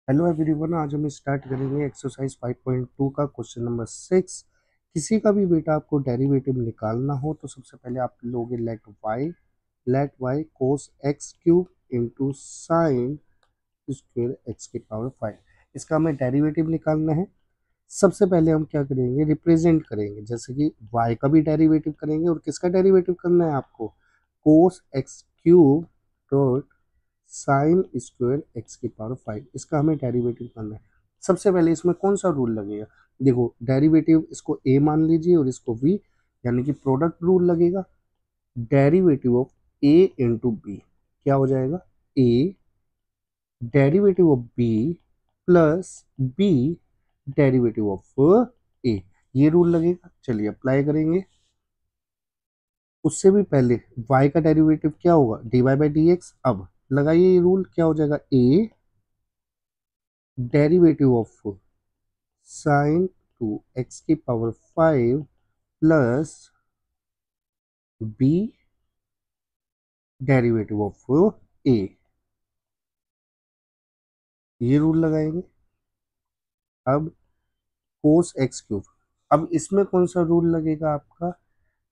Hello everyone, आज हम start करेंगे एक्सरसाइज 5.2 का क्वेश्चन नंबर 6। किसी का भी बेटा आपको डेरिवेटिव निकालना हो तो सबसे पहले आप लोगे let y cos x cube into sine square x की पावर 5। इसका हमें डेरिवेटिव निकालना है। सबसे पहले हम क्या करेंगे, रिप्रेजेंट करेंगे, जैसे कि y का भी डेरिवेटिव करेंगे और किसका डेरिवेटिव करना है आपको, cos x cube dot sine square x की पावर 5। इसका हमें डेरिवेटिव करना है। सबसे पहले इसमें कौन सा रूल लगेगा, देखो डेरिवेटिव इसको a मान लीजिए और इसको b, यानी कि प्रोडक्ट रूल लगेगा। Derivative of a into b क्या हो जाएगा, a derivative of b plus b derivative of a, ये रूल लगेगा। चलिए अप्लाई करेंगे। उससे भी पहले y का डेरिवेटिव क्या होगा, dy बाई डी एक्स। अब लगाइए ये रूल, क्या हो जाएगा, a derivative of sine two x की power 5 plus B derivative of A, ये रूल लगाएंगे। अब कोस एक्स क्यूब, अब इसमें कौन सा रूल लगेगा आपका,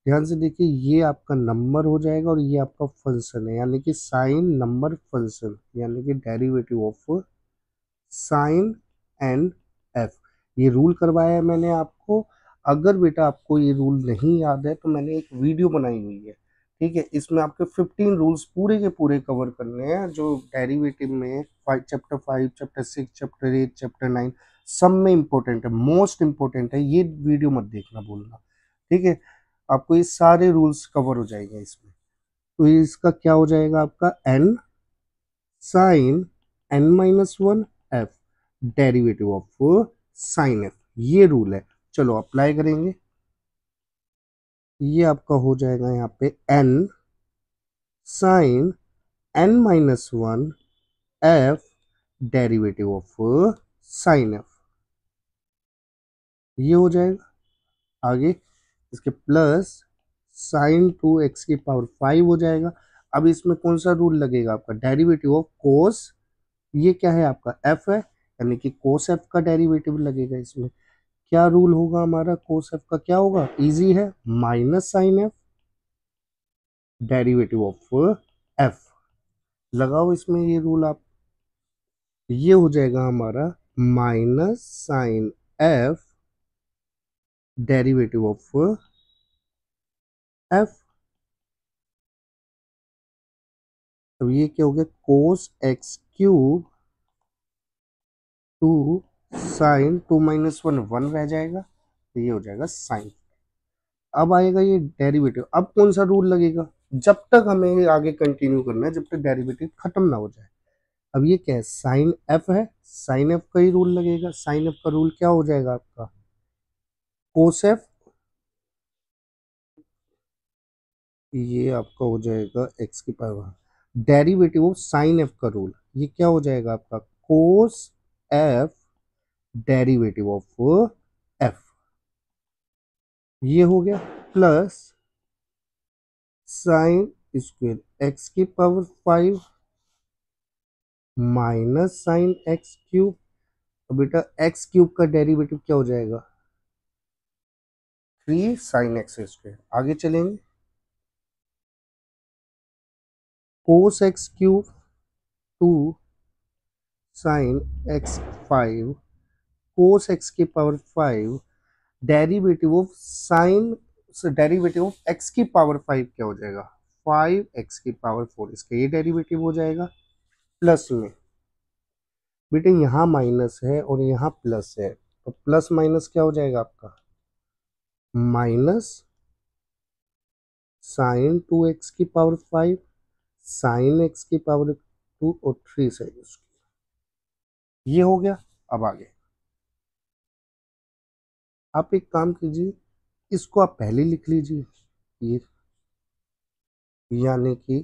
ध्यान से देखिए, ये आपका नंबर हो जाएगा और ये आपका फंक्शन है, यानी कि साइन नंबर फंक्शन, यानी कि derivative of sign and F. ये रूल करवाया है मैंने आपको। अगर बेटा आपको ये रूल नहीं याद है तो मैंने एक वीडियो बनाई हुई है, ठीक है। इसमें आपके 15 रूल्स पूरे के पूरे कवर करने हैं, जो डेरिवेटिव में चैप्टर 5, चैप्टर 6, चैप्टर 8, चैप्टर 9 सब में इंपॉर्टेंट है, मोस्ट इंपॉर्टेंट है। ये वीडियो मत देखना भूलना, ठीक है। आपको ये सारे रूल्स कवर हो जाएंगे इसमें। तो इसका क्या हो जाएगा आपका, n sine n minus one f derivative of sine f, ये रूल है। चलो अप्लाई करेंगे। ये आपका हो जाएगा यहाँ पे n sine n minus one f derivative of sine f, ये हो जाएगा। आगे इसके प्लस साइन टू एक्स की पावर 5 हो जाएगा। अब इसमें कौन सा रूल लगेगा आपका, डेरिवेटिव ऑफ कोस, ये क्या है आपका एफ है, यानी कि कोस एफ का डेरिवेटिव लगेगा। इसमें क्या रूल होगा हमारा, कोस एफ का क्या होगा, इजी है, minus sine f derivative of f. लगाओ इसमें ये रूल आप, ये हो जाएगा हमारा minus sine f derivative of f. अब ये क्या हो गया, cos x cube two sine two minus one, one रह जाएगा, तो ये हो जाएगा साइन। अब आएगा ये डेरिवेटिव, अब कौन सा रूल लगेगा, जब तक हमें आगे कंटिन्यू करना है, जब तक डेरिवेटिव खत्म ना हो जाए। अब ये क्या है, साइन एफ है, साइन एफ का ही रूल लगेगा। साइन एफ का रूल क्या हो जाएगा आपका, कोस एफ, ये आपका हो जाएगा एक्स की power, derivative of sine F का रूल, ये क्या हो जाएगा आपका, कोस एफ डेरिवेटिव ऑफ एफ, ये हो गया। प्लस साइन स्क्वेयर एक्स की power 5 minus sine x cube. तो बेटा एक्स क्यूब का डेरिवेटिव क्या हो जाएगा, 3 साइन एक्स स्क्वेयर। आगे चलेंगे, cos x cube two sine X 5 cos X की power 5 derivative of sine, derivative of X की पावर 5 क्या हो जाएगा, 5 एक्स की पावर 4, इसका ये डेरिवेटिव हो जाएगा। प्लस में बेटे यहाँ माइनस है और यहाँ प्लस है, तो प्लस माइनस क्या हो जाएगा आपका, माइनस साइन 2 एक्स की पावर 5 साइन एक्स की पावर 2 और 3 साइन उसकी, ये हो गया। अब आगे आप एक काम कीजिए, इसको आप पहले लिख लीजिए, ये यानी कि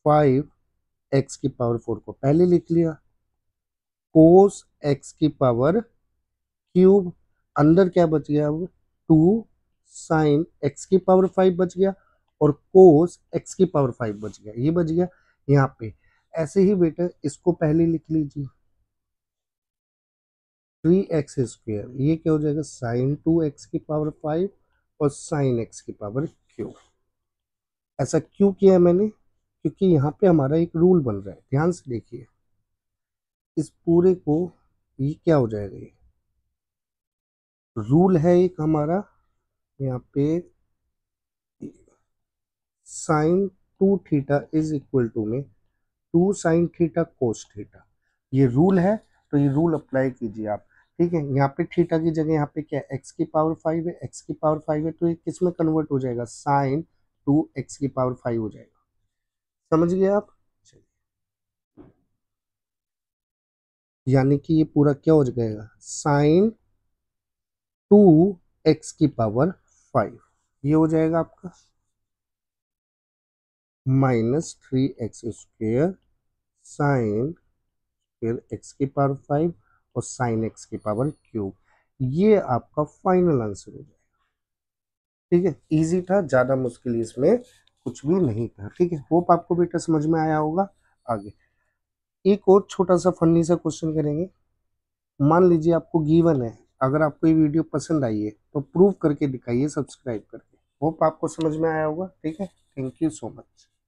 5 एक्स की पावर 4 को पहले लिख लिया, कोस एक्स की पावर क्यूब, अंदर क्या बच गया, अब 2 साइन एक्स की पावर 5 बच गया और कोस एक्स की पावर 5 बच गया, ये बच गया यहाँ पे। ऐसे ही बेटा इसको पहले लिख लीजिए, 3x², ये क्या हो जाएगा साइन 2x की पावर 5 और साइन x की पावर क्यू। ऐसा क्यों किया है मैंने, क्योंकि यहाँ पे हमारा एक रूल बन रहा है, ध्यान से देखिए इस पूरे को, ये क्या हो जाएगा, ये रूल है एक हमारा यहाँ पे, sine 2 theta is equal to में 2 sin थीटा कोस थीटा, ये रूल है। तो ये रूल अप्लाई कीजिए आप, ठीक है। यहाँ पे थीटा की जगह यहाँ पे क्या है, x की पावर 5 है, x की पावर 5 है, तो ये किस में कन्वर्ट हो जाएगा, साइन 2x की पावर 5 हो जाएगा। समझ गए आप, चलिए, यानी कि ये पूरा क्या हो जाएगा, साइन 2x की पावर 5, ये हो जाएगा आपका -3x² साइन फिर x की पावर 5 और साइन x की पावर क्यूब, ये आपका फाइनल आंसर हो जाएगा। ठीक है, इजी था, ज़्यादा मुश्किल इसमें कुछ भी नहीं था। ठीक है, होप आपको बेटा समझ में आया होगा। आगे एक और छोटा सा फनी सा क्वेश्चन करेंगे। मान लीजिए आपको गिवन है, अगर आपको ये वीडियो पसंद आई है तो प्रूव करके दिखाइए सब्सक्राइब करके। होप आपको समझ में आया होगा। ठीक है, थैंक यू सो मच।